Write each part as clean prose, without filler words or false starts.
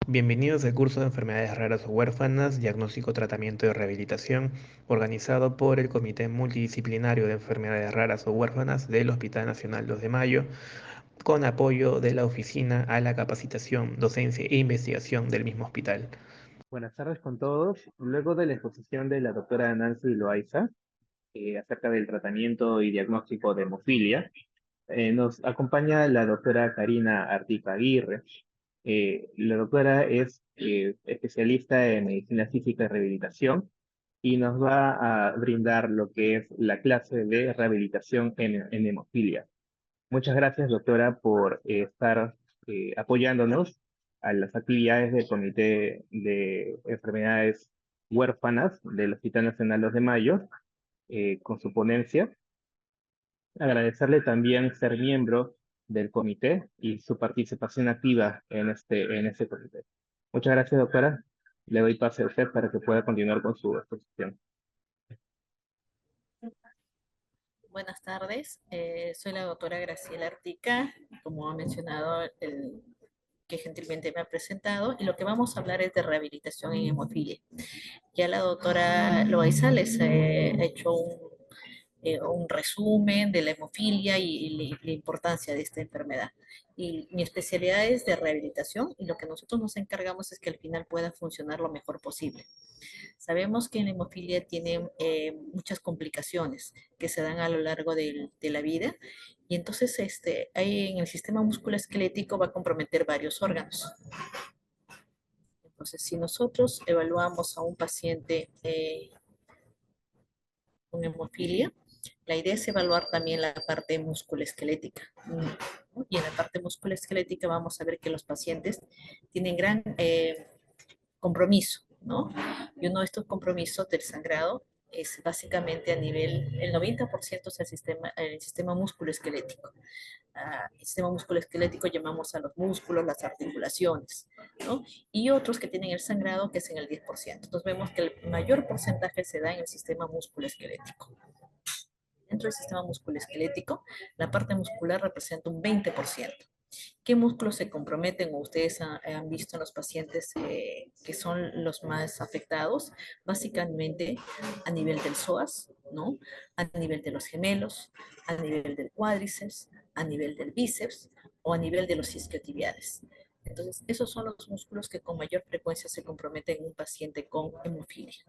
Bienvenidos al curso de enfermedades raras o huérfanas, diagnóstico, tratamiento y rehabilitación, organizado por el Comité Multidisciplinario de Enfermedades Raras o Huérfanas del Hospital Nacional 2 de Mayo, con apoyo de la Oficina a la Capacitación, Docencia e Investigación del mismo hospital. Buenas tardes con todos. Luego de la exposición de la doctora Nancy Loaiza acerca del tratamiento y diagnóstico de hemofilia, nos acompaña la doctora Karina Artica Aguirre. La doctora es especialista en medicina física y rehabilitación y nos va a brindar lo que es la clase de rehabilitación en hemofilia. Muchas gracias, doctora, por estar apoyándonos a las actividades del Comité de Enfermedades Huérfanas del Hospital Nacional 2 de Mayo con su ponencia. Agradecerle también ser miembro del comité y su participación activa en este comité. Muchas gracias, doctora. Le doy pase a usted para que pueda continuar con su exposición. Buenas tardes, soy la doctora Graciela Artica, como ha mencionado, que gentilmente me ha presentado, y lo que vamos a hablar es de rehabilitación en hemofilia. Ya la doctora Loaiza les ha hecho un resumen de la hemofilia y la importancia de esta enfermedad. Y mi especialidad es de rehabilitación y lo que nosotros nos encargamos es que al final pueda funcionar lo mejor posible. Sabemos que la hemofilia tiene muchas complicaciones que se dan a lo largo de la vida y entonces hay en el sistema musculoesquelético va a comprometer varios órganos. Entonces, si nosotros evaluamos a un paciente con hemofilia, la idea es evaluar también la parte musculoesquelética. Y en la parte musculoesquelética vamos a ver que los pacientes tienen gran compromiso, ¿no? Y uno de estos compromisos del sangrado es básicamente a nivel, el 90% es el sistema musculoesquelético. El sistema musculoesquelético llamamos a los músculos, las articulaciones, ¿no? Y otros que tienen el sangrado que es en el 10%. Entonces vemos que el mayor porcentaje se da en el sistema musculoesquelético. Dentro del sistema musculoesquelético, la parte muscular representa un 20%. ¿Qué músculos se comprometen o ustedes han visto en los pacientes que son los más afectados? Básicamente a nivel del psoas, ¿no? A nivel de los gemelos, a nivel del cuádriceps, a nivel del bíceps o a nivel de los isquiotibiales. Entonces, esos son los músculos que con mayor frecuencia se comprometen en un paciente con hemofilia.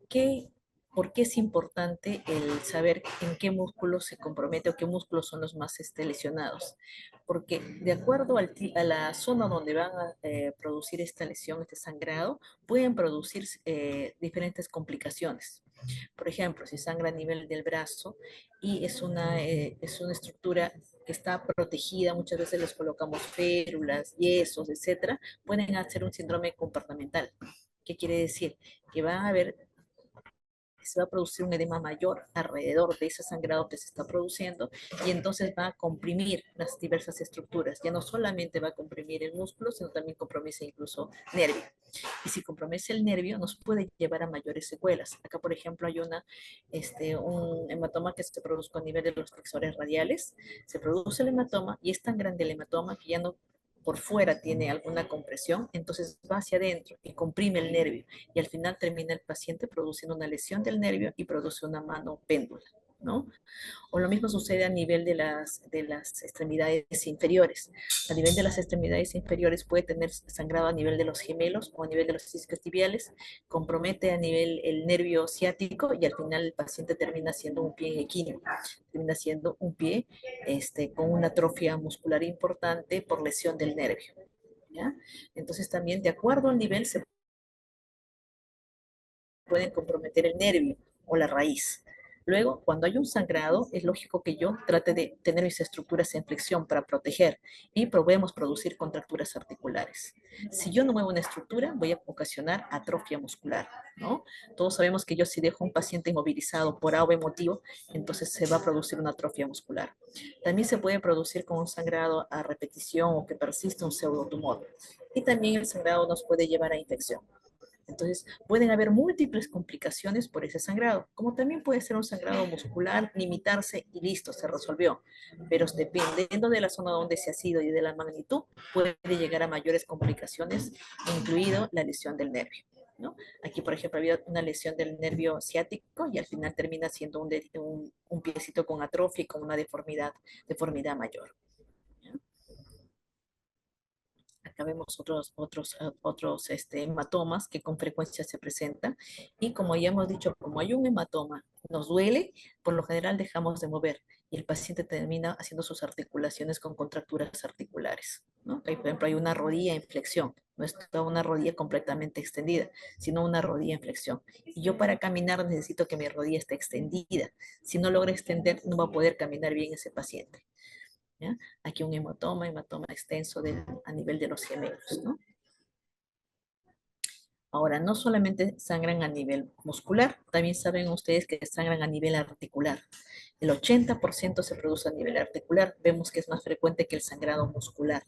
¿Qué, ¿Por qué es importante el saber en qué músculos se compromete o qué músculos son los más lesionados? Porque de acuerdo a la zona donde van a producir esta lesión, este sangrado, pueden producir diferentes complicaciones. Por ejemplo, si sangra a nivel del brazo y es una estructura que está protegida, muchas veces les colocamos férulas, yesos, etcétera, pueden hacer un síndrome comportamental. ¿Qué quiere decir? Que va a haber se va a producir un edema mayor alrededor de ese sangrado que se está produciendo y entonces va a comprimir las diversas estructuras. Ya no solamente va a comprimir el músculo, sino también compromete incluso nervio. Y si compromete el nervio, nos puede llevar a mayores secuelas. Acá, por ejemplo, hay un hematoma que se produce a nivel de los flexores radiales. Se produce el hematoma y es tan grande el hematoma que ya no por fuera tiene alguna compresión, entonces va hacia adentro y comprime el nervio y al final termina el paciente produciendo una lesión del nervio y produce una mano péndula, ¿no? O lo mismo sucede a nivel de las extremidades inferiores. A nivel de las extremidades inferiores puede tener sangrado a nivel de los gemelos o a nivel de los isquiotibiales, compromete a nivel el nervio ciático y al final el paciente termina siendo un pie equíneo, termina siendo un pie con una atrofia muscular importante por lesión del nervio. ¿Ya? Entonces también de acuerdo al nivel se pueden comprometer el nervio o la raíz. Luego, cuando hay un sangrado, es lógico que yo trate de tener mis estructuras en flexión para proteger y probemos producir contracturas articulares. Si yo no muevo una estructura, voy a ocasionar atrofia muscular, ¿no? Todos sabemos que yo si dejo a un paciente inmovilizado por A o B motivo, entonces se va a producir una atrofia muscular. También se puede producir con un sangrado a repetición o que persiste un pseudotumor. Y también el sangrado nos puede llevar a infección. Entonces, pueden haber múltiples complicaciones por ese sangrado, como también puede ser un sangrado muscular, limitarse y listo, se resolvió. Pero dependiendo de la zona donde se ha sido y de la magnitud, puede llegar a mayores complicaciones, incluido la lesión del nervio, ¿no? Aquí, por ejemplo, había una lesión del nervio ciático y al final termina siendo un piecito con atrofia y con una deformidad mayor. ¿Ya? Acá vemos otros hematomas que con frecuencia se presentan. Y como ya hemos dicho, como hay un hematoma, nos duele, por lo general dejamos de mover y el paciente termina haciendo sus articulaciones con contracturas articulares, ¿no? Por ejemplo, hay una rodilla en flexión, no es toda una rodilla completamente extendida, sino una rodilla en flexión. Y yo para caminar necesito que mi rodilla esté extendida. Si no logra extender, no va a poder caminar bien ese paciente. ¿Ya? Aquí un hematoma extenso a nivel de los gemelos, ¿no? Ahora, no solamente sangran a nivel muscular, también saben ustedes que sangran a nivel articular. El 80% se produce a nivel articular, vemos que es más frecuente que el sangrado muscular.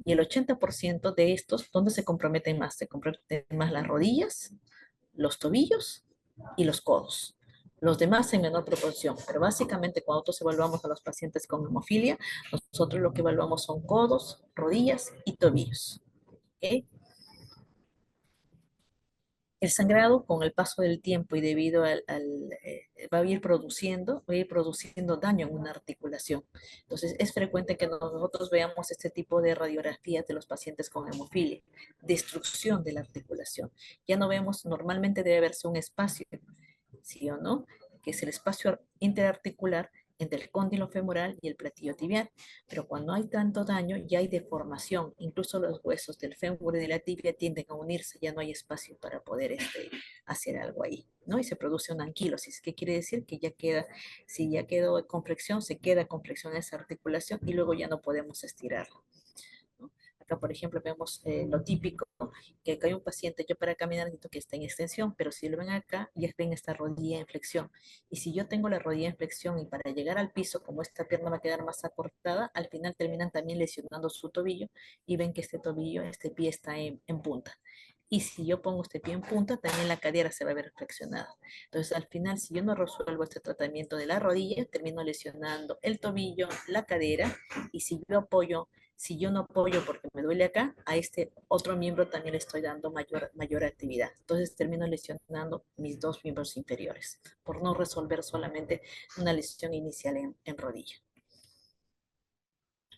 Y el 80% de estos, ¿dónde se comprometen más? Se comprometen más las rodillas, los tobillos y los codos. Los demás en menor proporción, pero básicamente cuando nosotros evaluamos a los pacientes con hemofilia, nosotros lo que evaluamos son codos, rodillas y tobillos. ¿Okay? El sangrado con el paso del tiempo y debido va a ir produciendo daño en una articulación. Entonces es frecuente que nosotros veamos este tipo de radiografías de los pacientes con hemofilia, destrucción de la articulación. Ya no vemos, normalmente debe haberse un espacio, ¿sí o no? Que es el espacio interarticular entre el cóndilo femoral y el platillo tibial. Pero cuando hay tanto daño, ya hay deformación. Incluso los huesos del fémur y de la tibia tienden a unirse, ya no hay espacio para poder hacer algo ahí, ¿no? Y se produce una anquilosis. ¿Qué quiere decir? Que ya queda, si ya quedó con flexión, se queda con flexión esa articulación y luego ya no podemos estirarlo, ¿no? Acá, por ejemplo, vemos lo típico, que acá hay un paciente, yo para caminar necesito que esté en extensión, pero si lo ven acá, ya ven esta rodilla en flexión. Y si yo tengo la rodilla en flexión y para llegar al piso, como esta pierna va a quedar más acortada, al final terminan también lesionando su tobillo y ven que este tobillo, este pie está en punta. Y si yo pongo este pie en punta, también la cadera se va a ver flexionada. Entonces, al final, si yo no resuelvo este tratamiento de la rodilla, termino lesionando el tobillo, la cadera, y si yo no apoyo porque me duele acá, a este otro miembro también le estoy dando mayor actividad. Entonces termino lesionando mis dos miembros inferiores por no resolver solamente una lesión inicial en rodilla.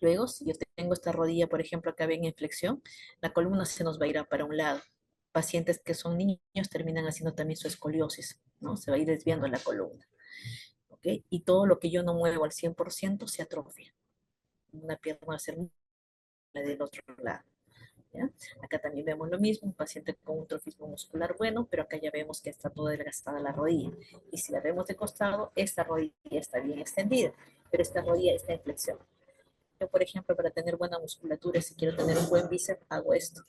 Luego, si yo tengo esta rodilla, por ejemplo, acá ven en flexión, la columna se nos va a ir para un lado. Pacientes que son niños terminan haciendo también su escoliosis, ¿no? Se va a ir desviando la columna. ¿Ok? Y todo lo que yo no muevo al 100% se atrofia. Una pierna va a ser la del otro lado. ¿Ya? Acá también vemos lo mismo, un paciente con un trofismo muscular bueno, pero acá ya vemos que está toda desgastada la rodilla. Y si la vemos de costado, esta rodilla está bien extendida, pero esta rodilla está en flexión. Yo, por ejemplo, para tener buena musculatura, si quiero tener un buen bíceps, hago esto.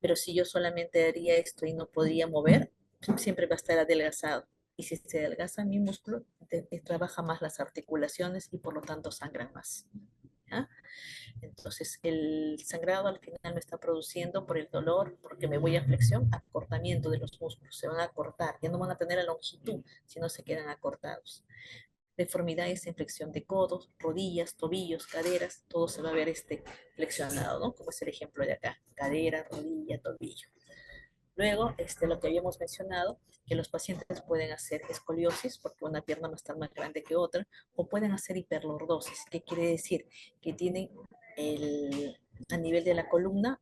Pero si yo solamente haría esto y no podría mover, siempre va a estar adelgazado. Y si se adelgaza mi músculo, trabaja más las articulaciones y por lo tanto sangran más. ¿Ya? Entonces, el sangrado al final me está produciendo por el dolor, porque me voy a flexión, acortamiento de los músculos, se van a acortar, ya no van a tener la longitud, sino se quedan acortados. Deformidades en flexión de codos, rodillas, tobillos, caderas, todo se va a ver flexionado, ¿no? Como es el ejemplo de acá, cadera, rodilla, tobillo. Luego, lo que habíamos mencionado, que los pacientes pueden hacer escoliosis porque una pierna va a estar más grande que otra, o pueden hacer hiperlordosis. ¿Qué quiere decir? Que tienen a nivel de la columna,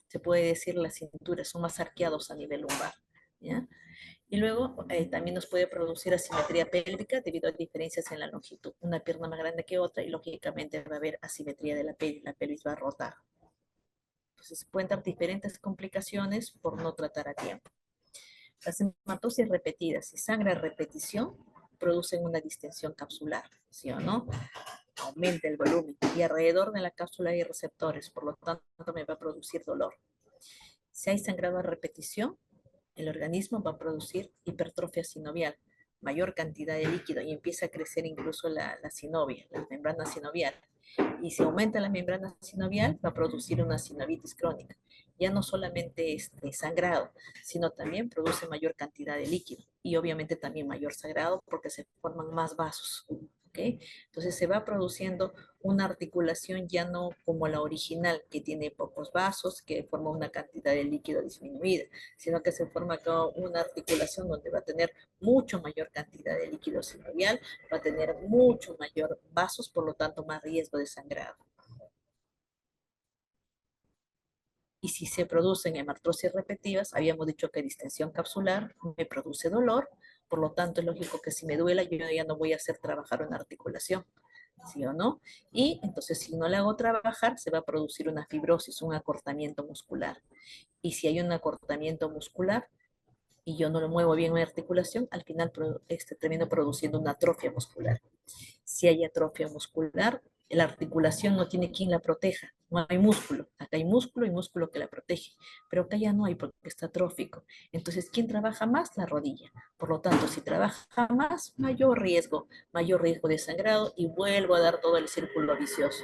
se puede decir las cinturas son más arqueados a nivel lumbar, ¿ya? Y luego también nos puede producir asimetría pélvica debido a diferencias en la longitud. Una pierna más grande que otra y lógicamente va a haber asimetría de la pelvis va a rotar. Entonces pueden dar diferentes complicaciones por no tratar a tiempo. Las hematosis repetidas, si sangra a repetición, producen una distensión capsular, ¿sí o no? Aumenta el volumen y alrededor de la cápsula hay receptores, por lo tanto me va a producir dolor. Si hay sangrado a repetición, el organismo va a producir hipertrofia sinovial, mayor cantidad de líquido y empieza a crecer incluso la sinovia, la membrana sinovial. Y si aumenta la membrana sinovial, va a producir una sinovitis crónica. ya no solamente sangrado, sino también produce mayor cantidad de líquido y obviamente también mayor sangrado porque se forman más vasos. ¿Okay? Entonces se va produciendo una articulación ya no como la original, que tiene pocos vasos, que forma una cantidad de líquido disminuida, sino que se forma una articulación donde va a tener mucho mayor cantidad de líquido sinovial, va a tener mucho mayor vasos, por lo tanto más riesgo de sangrado. Y si se producen hemartrosis repetitivas, habíamos dicho que distensión capsular me produce dolor, por lo tanto es lógico que si me duela yo ya no voy a hacer trabajar una articulación, ¿sí o no? Y entonces si no la hago trabajar, se va a producir una fibrosis, un acortamiento muscular. Y si hay un acortamiento muscular y yo no lo muevo bien mi articulación, al final termino produciendo una atrofia muscular. Si hay atrofia muscular, la articulación no tiene quien la proteja, no hay músculo. Acá hay músculo y músculo que la protege, pero acá ya no hay porque está atrófico. Entonces, ¿quién trabaja más? La rodilla. Por lo tanto, si trabaja más, mayor riesgo de sangrado y vuelvo a dar todo el círculo vicioso.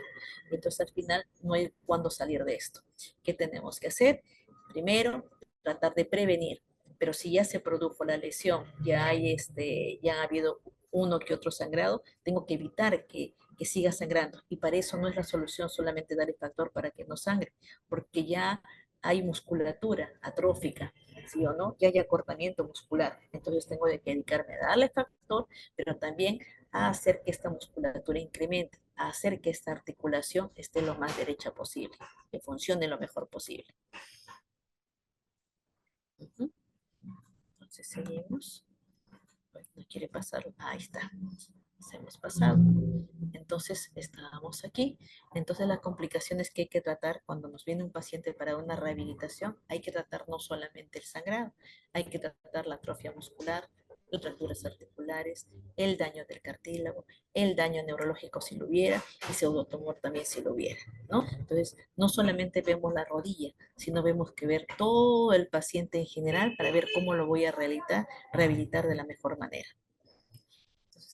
Entonces, al final, no hay cuándo salir de esto. ¿Qué tenemos que hacer? Primero, tratar de prevenir. Pero si ya se produjo la lesión, ya ha habido uno que otro sangrado, tengo que evitar que siga sangrando. Y para eso no es la solución solamente dar el factor para que no sangre, porque ya hay musculatura atrófica, ¿sí o no? Ya hay acortamiento muscular. Entonces tengo que dedicarme a darle factor, pero también a hacer que esta musculatura incremente, a hacer que esta articulación esté lo más derecha posible, que funcione lo mejor posible. Entonces seguimos. No quiere pasar. Ahí está. Hemos pasado. Entonces estábamos aquí. Entonces las complicaciones que hay que tratar cuando nos viene un paciente para una rehabilitación, hay que tratar no solamente el sangrado, hay que tratar la atrofia muscular, contracturas articulares, el daño del cartílago, el daño neurológico si lo hubiera y pseudotumor también si lo hubiera, ¿no? Entonces no solamente vemos la rodilla, sino vemos que ver todo el paciente en general para ver cómo lo voy a rehabilitar de la mejor manera.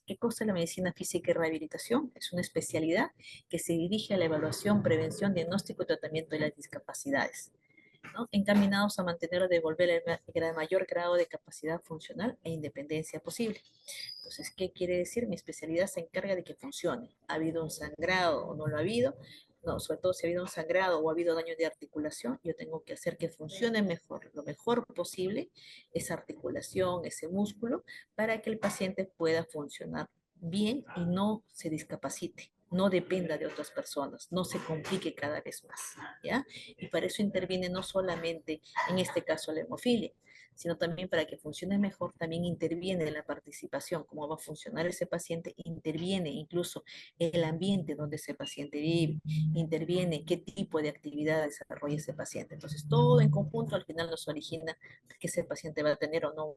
¿Qué cosa es la medicina física y rehabilitación? Es una especialidad que se dirige a la evaluación, prevención, diagnóstico y tratamiento de las discapacidades, ¿no? Encaminados a mantener o devolver el mayor grado de capacidad funcional e independencia posible. Entonces, ¿qué quiere decir? Mi especialidad se encarga de que funcione. ¿Ha habido un sangrado o no lo ha habido? No, sobre todo si ha habido un sangrado o ha habido daño de articulación, yo tengo que hacer que funcione mejor, lo mejor posible, esa articulación, ese músculo, para que el paciente pueda funcionar bien y no se discapacite, no dependa de otras personas, no se complique cada vez más, ¿ya? Y para eso interviene no solamente, en este caso, la hemofilia, sino también para que funcione mejor, también interviene en la participación, cómo va a funcionar ese paciente, interviene incluso el ambiente donde ese paciente vive, interviene qué tipo de actividad desarrolla ese paciente. Entonces, todo en conjunto al final nos origina que ese paciente va a tener o no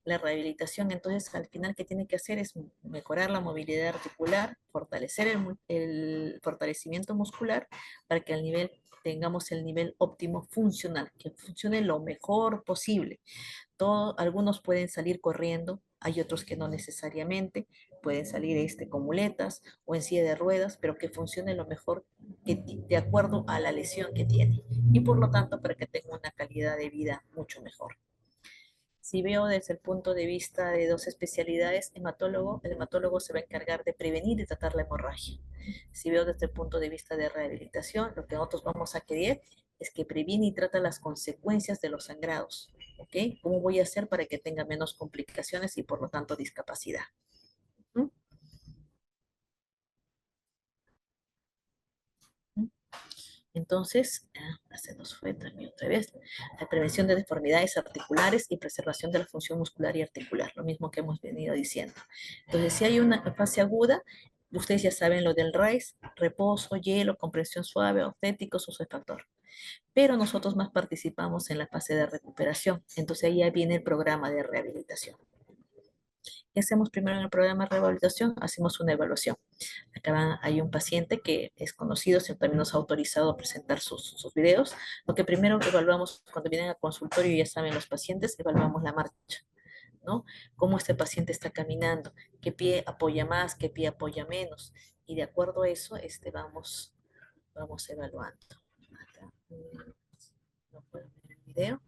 la rehabilitación. Entonces, al final, ¿qué tiene que hacer? Es mejorar la movilidad articular, fortalecer el fortalecimiento muscular para que al nivel tengamos el nivel óptimo funcional, que funcione lo mejor posible. Algunos pueden salir corriendo, hay otros que no necesariamente, pueden salir con muletas o en silla de ruedas, pero que funcione lo mejor de acuerdo a la lesión que tiene y por lo tanto para que tenga una calidad de vida mucho mejor. Si veo desde el punto de vista de dos especialidades, el hematólogo se va a encargar de prevenir y tratar la hemorragia. Si veo desde el punto de vista de rehabilitación, lo que nosotros vamos a querer es que previene y trata las consecuencias de los sangrados. ¿Ok? ¿Cómo voy a hacer para que tenga menos complicaciones y por lo tanto discapacidad? ¿Mm? Entonces, se nos fue también otra vez, la prevención de deformidades articulares y preservación de la función muscular y articular, lo mismo que hemos venido diciendo. Entonces, si hay una fase aguda, ustedes ya saben lo del RAIS, reposo, hielo, compresión suave, ortéticos, uso de factor. Pero nosotros más participamos en la fase de recuperación, entonces ahí ya viene el programa de rehabilitación. ¿Qué hacemos primero en el programa de rehabilitación? Hacemos una evaluación. Acá hay un paciente que es conocido, también nos ha autorizado a presentar sus videos. Lo que primero evaluamos cuando vienen al consultorio, ya saben los pacientes, evaluamos la marcha, ¿no? Cómo este paciente está caminando, qué pie apoya más, qué pie apoya menos. Y de acuerdo a eso, vamos evaluando. Acá, no puedo ver el video.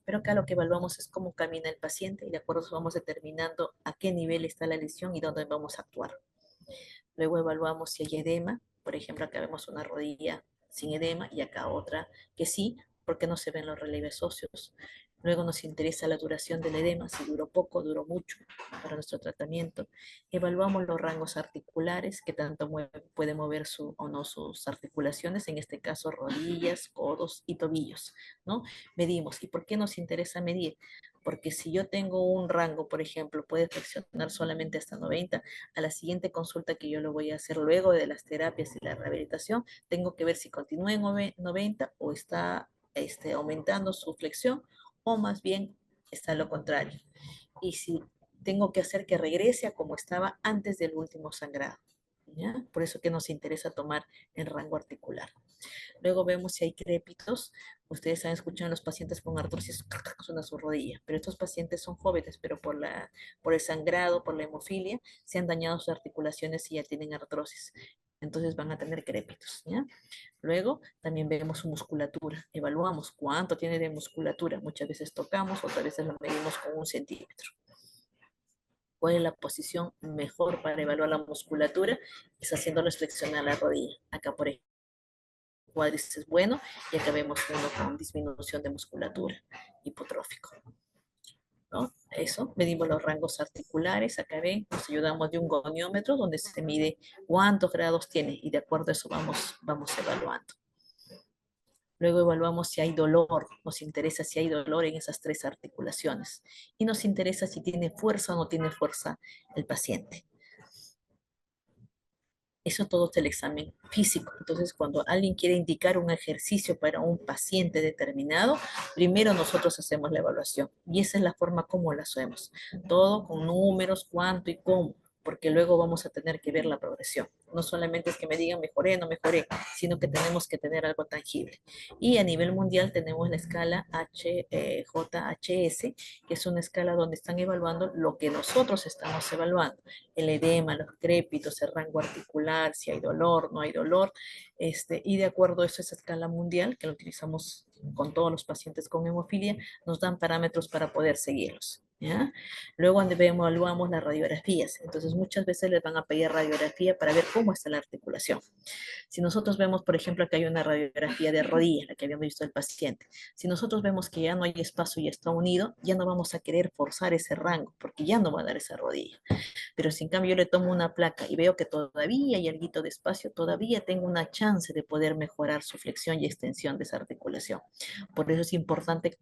Pero acá lo que evaluamos es cómo camina el paciente y de acuerdo a eso vamos determinando a qué nivel está la lesión y dónde vamos a actuar. Luego evaluamos si hay edema. Por ejemplo, acá vemos una rodilla sin edema y acá otra que sí, porque no se ven los relieves óseos. Luego nos interesa la duración del edema, si duró poco, duró mucho para nuestro tratamiento. Evaluamos los rangos articulares, que tanto puede mover o no sus articulaciones, en este caso rodillas, codos y tobillos, ¿no? Medimos. ¿Y por qué nos interesa medir? Porque si yo tengo un rango, por ejemplo, puede flexionar solamente hasta 90, a la siguiente consulta que yo lo voy a hacer luego de las terapias y la rehabilitación, tengo que ver si continúa en 90 o está aumentando su flexión o más bien está lo contrario. Y si tengo que hacer que regrese a como estaba antes del último sangrado. ¿Ya? Por eso que nos interesa tomar el rango articular. Luego vemos si hay crépitos. Ustedes han escuchado en los pacientes con artrosis, suena su rodilla, pero estos pacientes son jóvenes, pero por el sangrado, por la hemofilia, se han dañado sus articulaciones y ya tienen artrosis. Entonces van a tener crépitos. ¿Ya? Luego también vemos su musculatura. Evaluamos cuánto tiene de musculatura. Muchas veces tocamos, otras veces lo medimos con 1 centímetro. ¿Cuál es la posición mejor para evaluar la musculatura? Es haciéndoles flexionar la rodilla. Acá, por ejemplo, cuádriceps bueno, y acá vemos uno con disminución de musculatura, hipotrófico, ¿no? Eso, medimos los rangos articulares, acá ven, nos ayudamos de un goniómetro donde se mide cuántos grados tiene y de acuerdo a eso vamos evaluando. Luego evaluamos si hay dolor, nos interesa si hay dolor en esas 3 articulaciones y nos interesa si tiene fuerza o no tiene fuerza el paciente. Eso todo es el examen físico. Entonces, cuando alguien quiere indicar un ejercicio para un paciente determinado, primero nosotros hacemos la evaluación. Y esa es la forma como la hacemos. Todo con números, cuánto y cómo, porque luego vamos a tener que ver la progresión. No solamente es que me digan mejoré, no mejoré, sino que tenemos que tener algo tangible. Y a nivel mundial tenemos la escala JHS, que es una escala donde están evaluando lo que nosotros estamos evaluando. El edema, los crépitos, el rango articular, si hay dolor, no hay dolor, y de acuerdo a esa escala mundial, que lo utilizamos con todos los pacientes con hemofilia, nos dan parámetros para poder seguirlos. ¿Ya? Luego evaluamos las radiografías, entonces muchas veces les van a pedir radiografía para ver cómo está la articulación. Si nosotros vemos, por ejemplo, que hay una radiografía de rodilla, la que habíamos visto del paciente, si nosotros vemos que ya no hay espacio y está unido, ya no vamos a querer forzar ese rango, porque ya no va a dar esa rodilla. Pero si en cambio yo le tomo una placa y veo que todavía hay algo de espacio, todavía tengo una chance de poder mejorar su flexión y extensión de esa articulación. Por eso es importante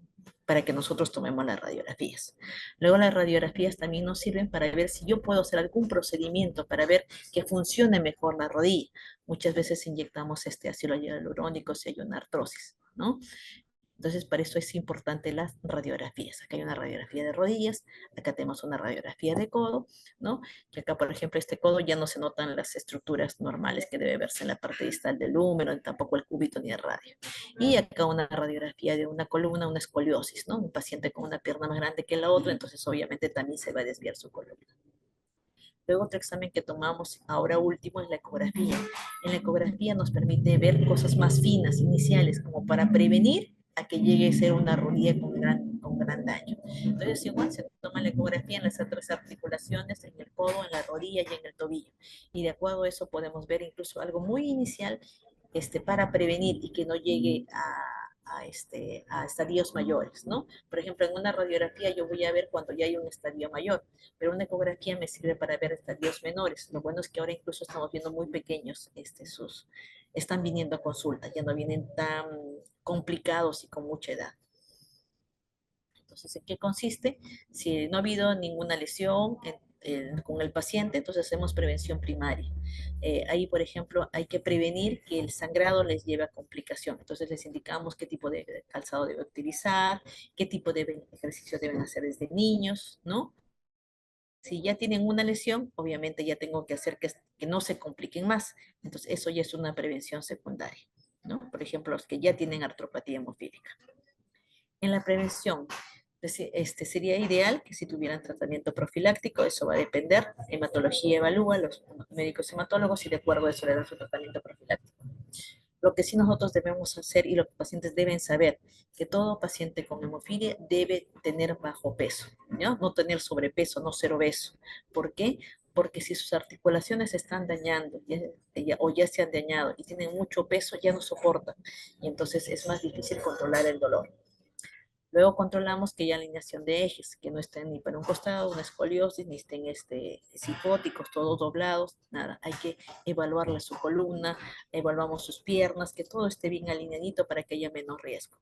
para que nosotros tomemos las radiografías. Luego las radiografías también nos sirven para ver si yo puedo hacer algún procedimiento para ver que funcione mejor la rodilla. Muchas veces inyectamos ácido hialurónico si hay una artrosis, ¿no? Entonces, para eso es importante las radiografías. Acá hay una radiografía de rodillas, acá tenemos una radiografía de codo, ¿no? Y acá, por ejemplo, este codo ya no se notan las estructuras normales que debe verse en la parte distal del húmero, tampoco el cúbito ni el radio. Y acá una radiografía de una columna, una escoliosis, ¿no? Un paciente con una pierna más grande que la otra, entonces obviamente también se va a desviar su columna. Luego otro examen que tomamos ahora último es la ecografía. En la ecografía nos permite ver cosas más finas, iniciales, como para prevenir a que llegue a ser una rodilla con gran daño. Entonces igual se toma la ecografía en las 3 articulaciones, en el codo, en la rodilla y en el tobillo. Y de acuerdo a eso podemos ver incluso algo muy inicial para prevenir y que no llegue a estadios mayores, ¿no? Por ejemplo, en una radiografía yo voy a ver cuando ya hay un estadio mayor, pero una ecografía me sirve para ver estadios menores. Lo bueno es que ahora incluso estamos viendo muy pequeños, están viniendo a consulta, ya no vienen tan complicados y con mucha edad. Entonces, ¿en qué consiste? Si no ha habido ninguna lesión con el paciente, entonces hacemos prevención primaria. Ahí, por ejemplo, hay que prevenir que el sangrado les lleve a complicación. Entonces, les indicamos qué tipo de calzado debe utilizar, qué tipo de ejercicio deben hacer desde niños, ¿no? Si ya tienen una lesión, obviamente ya tengo que hacer que no se compliquen más. Entonces, eso ya es una prevención secundaria, ¿no? Por ejemplo, los que ya tienen artropatía hemofílica. En la prevención, sería ideal que si tuvieran tratamiento profiláctico, eso va a depender. Hematología evalúa, los médicos hematólogos, y de acuerdo a eso le dan su tratamiento profiláctico. Lo que sí nosotros debemos hacer y los pacientes deben saber, que todo paciente con hemofilia debe tener bajo peso, ¿ya? No tener sobrepeso, no ser obeso. ¿Por qué? Porque si sus articulaciones se están dañando o ya se han dañado y tienen mucho peso, ya no soportan. Y entonces es más difícil controlar el dolor. Luego controlamos que haya alineación de ejes, que no estén ni para un costado, una escoliosis, ni estén psicóticos, todos doblados, nada. Hay que evaluarle su columna, evaluamos sus piernas, que todo esté bien alineadito para que haya menos riesgo.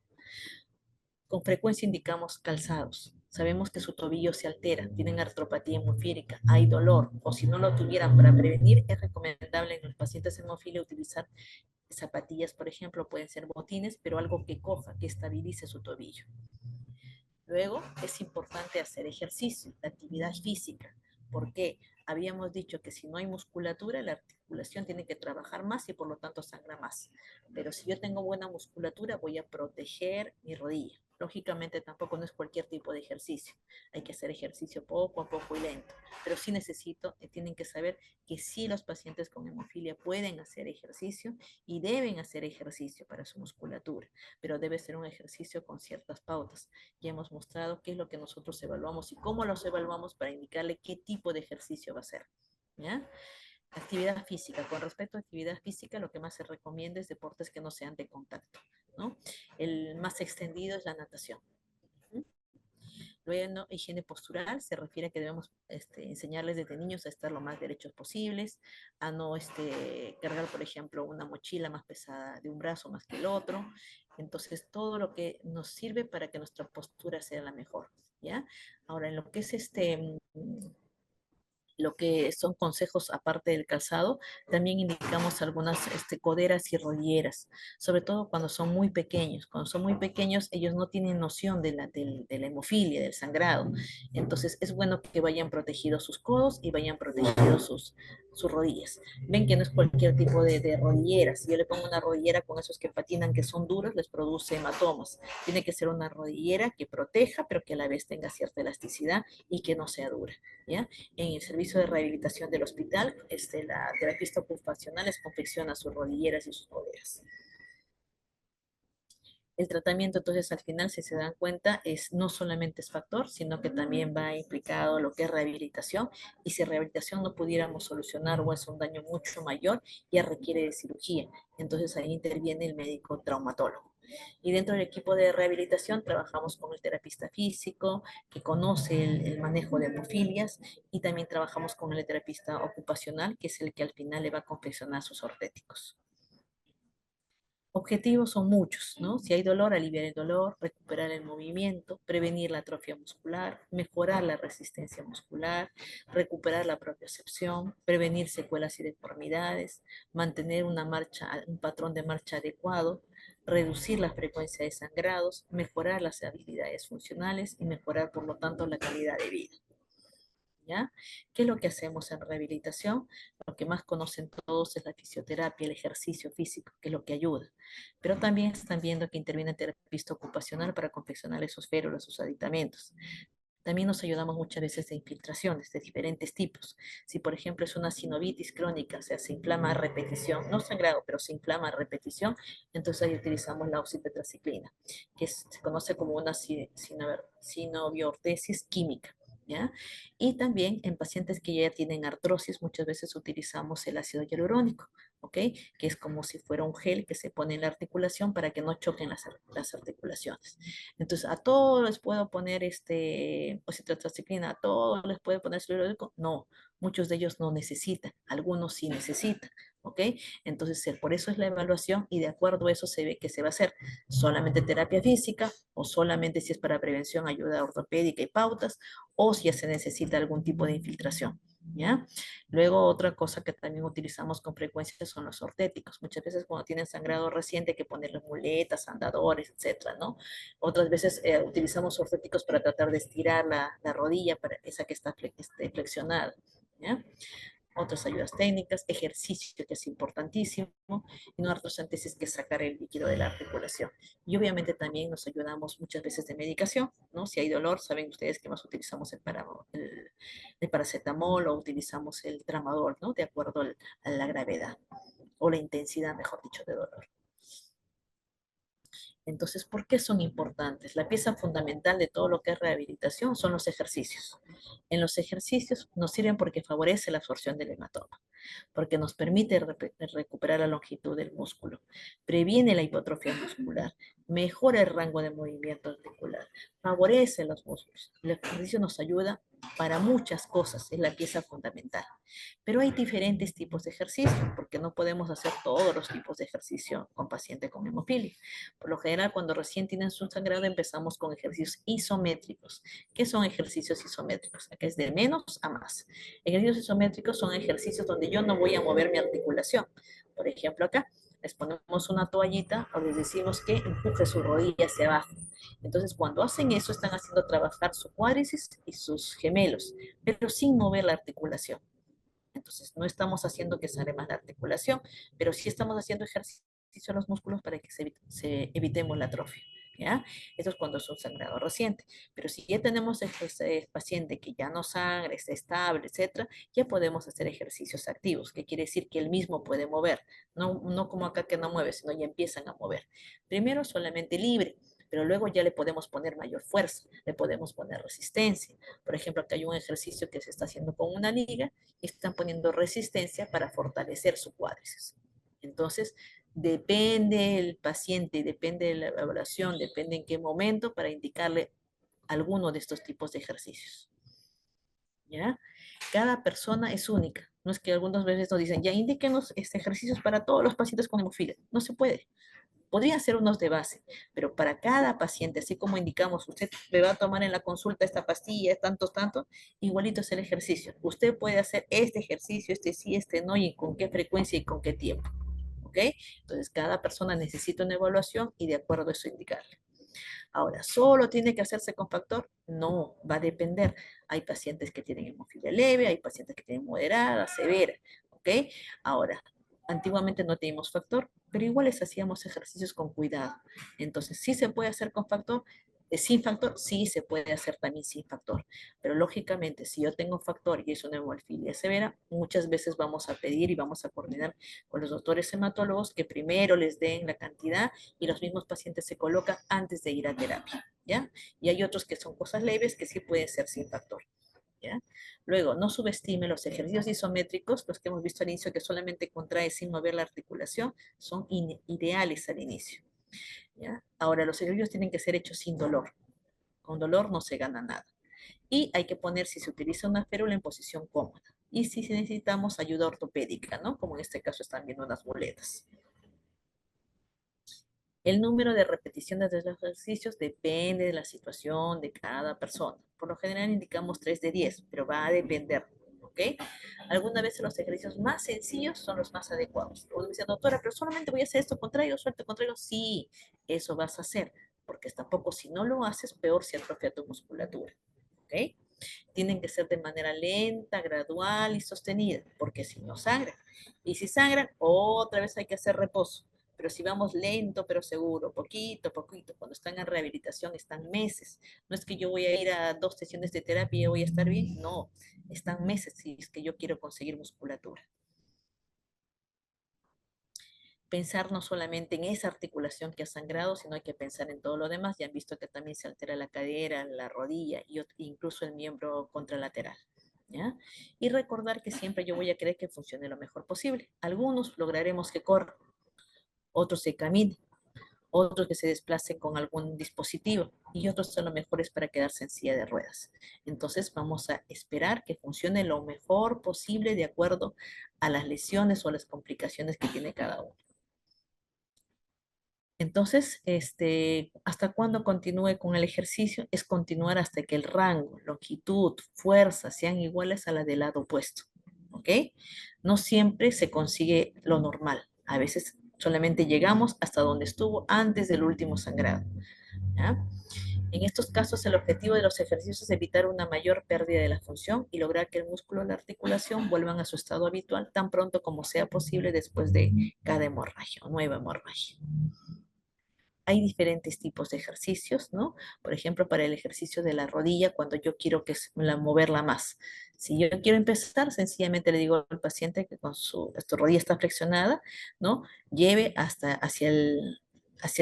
Con frecuencia indicamos calzados. Sabemos que su tobillo se altera, tienen artropatía hemofílica, hay dolor, o si no lo tuvieran para prevenir, es recomendable en los pacientes hemofilia utilizar zapatillas, por ejemplo, pueden ser botines, pero algo que coja, que estabilice su tobillo. Luego, es importante hacer ejercicio, actividad física. ¿Por qué? Habíamos dicho que si no hay musculatura, la articulación tiene que trabajar más y por lo tanto sangra más. Pero si yo tengo buena musculatura, voy a proteger mi rodilla. Lógicamente tampoco no es cualquier tipo de ejercicio. Hay que hacer ejercicio poco a poco y lento. Pero sí tienen que saber que sí los pacientes con hemofilia pueden hacer ejercicio y deben hacer ejercicio para su musculatura. Pero debe ser un ejercicio con ciertas pautas. Ya hemos mostrado qué es lo que nosotros evaluamos y cómo los evaluamos para indicarle qué tipo de ejercicio va a ser. ¿Ya? Actividad física. Con respecto a actividad física, lo que más se recomienda es deportes que no sean de contacto, ¿no? El más extendido es la natación. Luego, higiene postural se refiere a que debemos enseñarles desde niños a estar lo más derechos posibles, a no cargar, por ejemplo, una mochila más pesada de un brazo más que el otro. Entonces, todo lo que nos sirve para que nuestra postura sea la mejor, ¿ya? Ahora, en lo que es lo que son consejos aparte del calzado, también indicamos algunas coderas y rodilleras, sobre todo cuando son muy pequeños. Cuando son muy pequeños, ellos no tienen noción de la hemofilia, del sangrado. Entonces, es bueno que vayan protegidos sus codos y vayan protegidos sus rodillas. Ven que no es cualquier tipo de rodilleras. Si yo le pongo una rodillera con esos que patinan, que son duros, les produce hematomas. Tiene que ser una rodillera que proteja, pero que a la vez tenga cierta elasticidad y que no sea dura, ¿ya? En el servicio de rehabilitación del hospital, la terapista ocupacional les confecciona sus rodilleras y sus coderas. El tratamiento, entonces, al final, si se dan cuenta, no solamente es factor, sino que también va implicado lo que es rehabilitación, y si rehabilitación no pudiéramos solucionar o es un daño mucho mayor, ya requiere de cirugía. Entonces ahí interviene el médico traumatólogo. Y dentro del equipo de rehabilitación trabajamos con el terapista físico, que conoce el manejo de hemofilias, y también trabajamos con el terapista ocupacional, que es el que al final le va a confeccionar sus ortéticos. Objetivos son muchos, ¿no? Si hay dolor, aliviar el dolor, recuperar el movimiento, prevenir la atrofia muscular, mejorar la resistencia muscular, recuperar la propiocepción, prevenir secuelas y deformidades, mantener un patrón de marcha adecuado, reducir la frecuencia de sangrados, mejorar las habilidades funcionales y mejorar, por lo tanto, la calidad de vida. ¿Ya? ¿Qué es lo que hacemos en rehabilitación? Lo que más conocen todos es la fisioterapia, el ejercicio físico, que es lo que ayuda. Pero también están viendo que interviene el terapista ocupacional para confeccionar esos férulas, sus aditamentos. También nos ayudamos muchas veces de infiltraciones de diferentes tipos. Si, por ejemplo, es una sinovitis crónica, o sea, se inflama a repetición, no sangrado, pero se inflama a repetición, entonces ahí utilizamos la oxitetraciclina, que se conoce como una sinoviortesis química. ¿Ya? Y también en pacientes que ya tienen artrosis, muchas veces utilizamos el ácido hialurónico, ¿ok? Que es como si fuera un gel que se pone en la articulación para que no choquen las articulaciones. Entonces, a todos les puedo poner oxitetraciclina, a todos les puedo poner ácido hialurónico. No, muchos de ellos no necesitan, algunos sí necesitan, ¿ok? Entonces, por eso es la evaluación, y de acuerdo a eso se ve que se va a hacer solamente terapia física, o solamente si es para prevención, ayuda ortopédica y pautas, o si ya se necesita algún tipo de infiltración. ¿Ya? Luego, otra cosa que también utilizamos con frecuencia son los ortéticos. Muchas veces cuando tienen sangrado reciente hay que ponerles muletas, andadores, etcétera, ¿no? Otras veces utilizamos ortéticos para tratar de estirar la rodilla, para esa que está flexionada, ¿ya? Otras ayudas técnicas, ejercicio que es importantísimo, y no artrocentesis, que es sacar el líquido de la articulación. Y obviamente también nos ayudamos muchas veces de medicación, ¿no? Si hay dolor, saben ustedes que más utilizamos el paracetamol, o utilizamos el tramador, ¿no? De acuerdo a la gravedad o la intensidad, mejor dicho, de dolor. Entonces, ¿por qué son importantes? La pieza fundamental de todo lo que es rehabilitación son los ejercicios. En los ejercicios nos sirven porque favorece la absorción del hematoma, porque nos permite recuperar la longitud del músculo, previene la hipotrofia muscular, mejora el rango de movimiento articular, favorece los músculos. El ejercicio nos ayuda para muchas cosas, es la pieza fundamental. Pero hay diferentes tipos de ejercicio, porque no podemos hacer todos los tipos de ejercicio con pacientes con hemofilia. Por lo general, cuando recién tienen su sangrado, empezamos con ejercicios isométricos. ¿Qué son ejercicios isométricos? Acá es de menos a más. Ejercicios isométricos son ejercicios donde yo no voy a mover mi articulación. Por ejemplo, acá les ponemos una toallita o les decimos que empuje su rodilla hacia abajo. Entonces, cuando hacen eso, están haciendo trabajar su cuádriceps y sus gemelos, pero sin mover la articulación. Entonces, no estamos haciendo que sale más la articulación, pero sí estamos haciendo ejercicio a los músculos para que evitemos la atrofia. ¿Ya? Eso es cuando es un sangrado reciente. Pero si ya tenemos ese paciente que ya no sangra, está estable, etcétera, ya podemos hacer ejercicios activos, que quiere decir que él mismo puede mover. No como acá que no mueve, sino ya empiezan a mover. Primero solamente libre, pero luego ya le podemos poner mayor fuerza, le podemos poner resistencia. Por ejemplo, acá hay un ejercicio que se está haciendo con una liga y están poniendo resistencia para fortalecer su cuádriceps. Entonces, depende del paciente, depende de la evaluación, depende en qué momento para indicarle alguno de estos tipos de ejercicios. ¿Ya? Cada persona es única. No es que algunas veces nos dicen, ya indíquenos ejercicios para todos los pacientes con hemofilia. No se puede. Podrían ser unos de base, pero para cada paciente, así como indicamos, usted le va a tomar en la consulta esta pastilla, tanto, igualito es el ejercicio. Usted puede hacer este ejercicio, este sí, este no, y con qué frecuencia y con qué tiempo. ¿Ok? Entonces, cada persona necesita una evaluación y de acuerdo a eso indicarle. Ahora, ¿solo tiene que hacerse con factor? No, va a depender. Hay pacientes que tienen hemofilia leve, hay pacientes que tienen moderada, severa, ¿ok? Ahora, antiguamente no teníamos factor, pero igual les hacíamos ejercicios con cuidado. Entonces, ¿sí se puede hacer con factor? Sin factor, sí se puede hacer también sin factor. Pero lógicamente, si yo tengo factor y es una hemofilia severa, muchas veces vamos a pedir y vamos a coordinar con los doctores hematólogos que primero les den la cantidad y los mismos pacientes se colocan antes de ir a terapia, ¿ya? Y hay otros que son cosas leves que sí pueden ser sin factor, ¿ya? Luego, no subestime los ejercicios isométricos, los que hemos visto al inicio que solamente contrae sin mover la articulación, son ideales al inicio, ¿ya? Ahora, los ejercicios tienen que ser hechos sin dolor. Con dolor no se gana nada. Y hay que poner, si se utiliza una férula, en posición cómoda. Y si necesitamos ayuda ortopédica, ¿no? Como en este caso están viendo unas muletas. El número de repeticiones de los ejercicios depende de la situación de cada persona. Por lo general indicamos 3 de 10, pero va a depender, ¿ok? Algunas veces los ejercicios más sencillos son los más adecuados. Uno dice, doctora, pero solamente voy a hacer esto, contraigo, suelto, contraigo. Sí, eso vas a hacer, porque tampoco si no lo haces, peor se atrofia tu musculatura, ¿ok? Tienen que ser de manera lenta, gradual y sostenida, porque si no sangran. Y si sangran, otra vez hay que hacer reposo. Pero si vamos lento pero seguro, poquito, poquito, cuando están en rehabilitación están meses. No es que yo voy a ir a 2 sesiones de terapia y voy a estar bien, no, están meses si es que yo quiero conseguir musculatura. Pensar no solamente en esa articulación que ha sangrado, sino hay que pensar en todo lo demás. Ya han visto que también se altera la cadera, la rodilla y incluso el miembro contralateral. ¿Ya? Y recordar que siempre yo voy a querer que funcione lo mejor posible. Algunos lograremos que corran, otros que caminen, otros que se desplacen con algún dispositivo y otros son los mejores para quedarse en silla de ruedas. Entonces vamos a esperar que funcione lo mejor posible de acuerdo a las lesiones o las complicaciones que tiene cada uno. Entonces, ¿hasta cuándo continúe con el ejercicio? Es continuar hasta que el rango, longitud, fuerza sean iguales a la del lado opuesto, ¿ok? No siempre se consigue lo normal. A veces solamente llegamos hasta donde estuvo antes del último sangrado, ¿ya? En estos casos, el objetivo de los ejercicios es evitar una mayor pérdida de la función y lograr que el músculo y la articulación vuelvan a su estado habitual tan pronto como sea posible después de cada hemorragia o nueva hemorragia. Hay diferentes tipos de ejercicios, ¿no? Por ejemplo, para el ejercicio de la rodilla, cuando yo quiero moverla más. Si yo quiero empezar, sencillamente le digo al paciente que con su rodilla está flexionada, ¿no? Lleve hacia el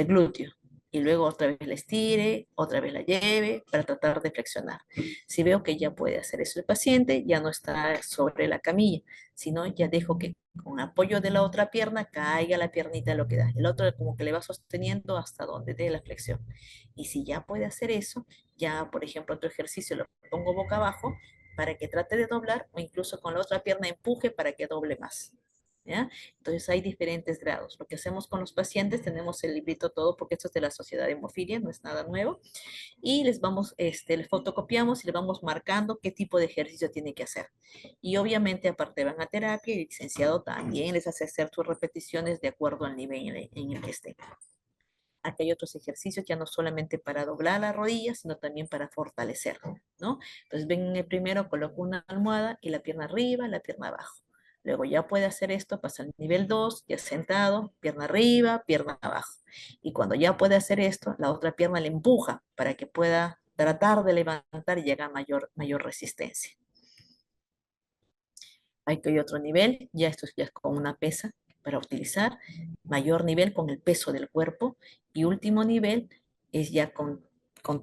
glúteo. y luego otra vez la estire, otra vez la lleve para tratar de flexionar. Si veo que ya puede hacer eso el paciente, ya no está sobre la camilla, sino ya dejo que con apoyo de la otra pierna caiga la piernita lo que da. El otro como que le va sosteniendo hasta donde dé la flexión. Y si ya puede hacer eso, ya por ejemplo otro ejercicio lo pongo boca abajo para que trate de doblar o incluso con la otra pierna empuje para que doble más. ¿Ya? Entonces hay diferentes grados. Lo que hacemos con los pacientes, tenemos el librito todo, porque esto es de la Sociedad de Hemofilia, no es nada nuevo, y les vamos, les fotocopiamos y les vamos marcando qué tipo de ejercicio tiene que hacer. Y obviamente aparte van a terapia y el licenciado también les hace hacer sus repeticiones de acuerdo al nivel en el que estén. Aquí hay otros ejercicios ya no solamente para doblar la rodilla, sino también para fortalecer, ¿no? Entonces ven en el primero, coloco una almohada y la pierna arriba, la pierna abajo. Luego ya puede hacer esto, pasa al nivel 2, ya sentado, pierna arriba, pierna abajo. Y cuando ya puede hacer esto, la otra pierna le empuja para que pueda tratar de levantar y llegar a mayor resistencia. Hay otro nivel, ya esto ya es con una pesa para utilizar, mayor nivel con el peso del cuerpo y último nivel es ya con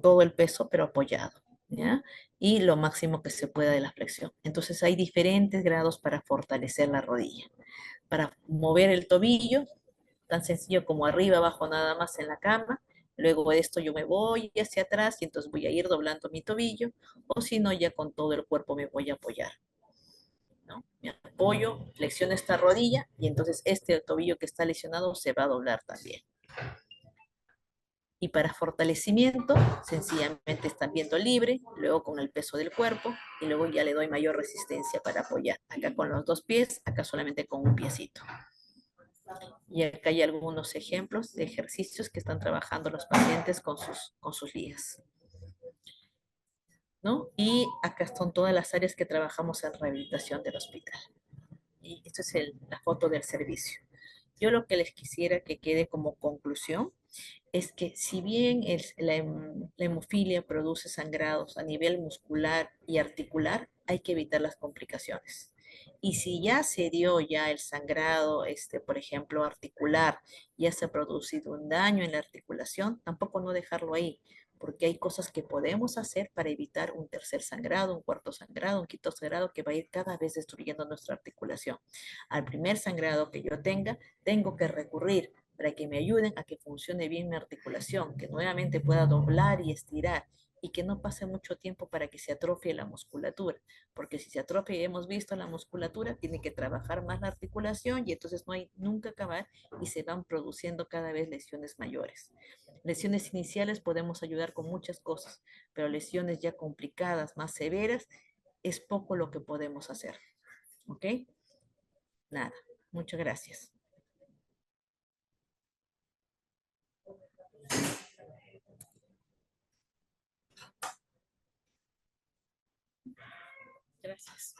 todo el peso pero apoyado, ¿ya? Y lo máximo que se pueda de la flexión. Entonces hay diferentes grados para fortalecer la rodilla. Para mover el tobillo, tan sencillo como arriba, abajo nada más en la cama. Luego de esto yo me voy hacia atrás y entonces voy a ir doblando mi tobillo o si no ya con todo el cuerpo me voy a apoyar. ¿No? Me apoyo, flexiono esta rodilla y entonces este tobillo que está lesionado se va a doblar también. Y para fortalecimiento, sencillamente están viendo libre, luego con el peso del cuerpo y luego ya le doy mayor resistencia para apoyar. Acá con los dos pies, acá solamente con un piecito. Y acá hay algunos ejemplos de ejercicios que están trabajando los pacientes con sus ligas. ¿No? Y acá son todas las áreas que trabajamos en rehabilitación del hospital. Y esto es la foto del servicio. Yo lo que les quisiera que quede como conclusión es que si bien la hemofilia produce sangrados a nivel muscular y articular, hay que evitar las complicaciones. Y si ya se dio ya el sangrado, por ejemplo, articular, ya se ha producido un daño en la articulación, tampoco no dejarlo ahí, porque hay cosas que podemos hacer para evitar un tercer sangrado, un cuarto sangrado, un quinto sangrado que va a ir cada vez destruyendo nuestra articulación. Al primer sangrado que yo tenga, tengo que recurrir para que me ayuden a que funcione bien mi articulación, que nuevamente pueda doblar y estirar y que no pase mucho tiempo para que se atrofie la musculatura, porque si se atrofia y hemos visto la musculatura, tiene que trabajar más la articulación y entonces no hay nunca acabar y se van produciendo cada vez lesiones mayores. Lesiones iniciales podemos ayudar con muchas cosas, pero lesiones ya complicadas, más severas, es poco lo que podemos hacer. ¿Ok? Nada, muchas gracias. Gracias.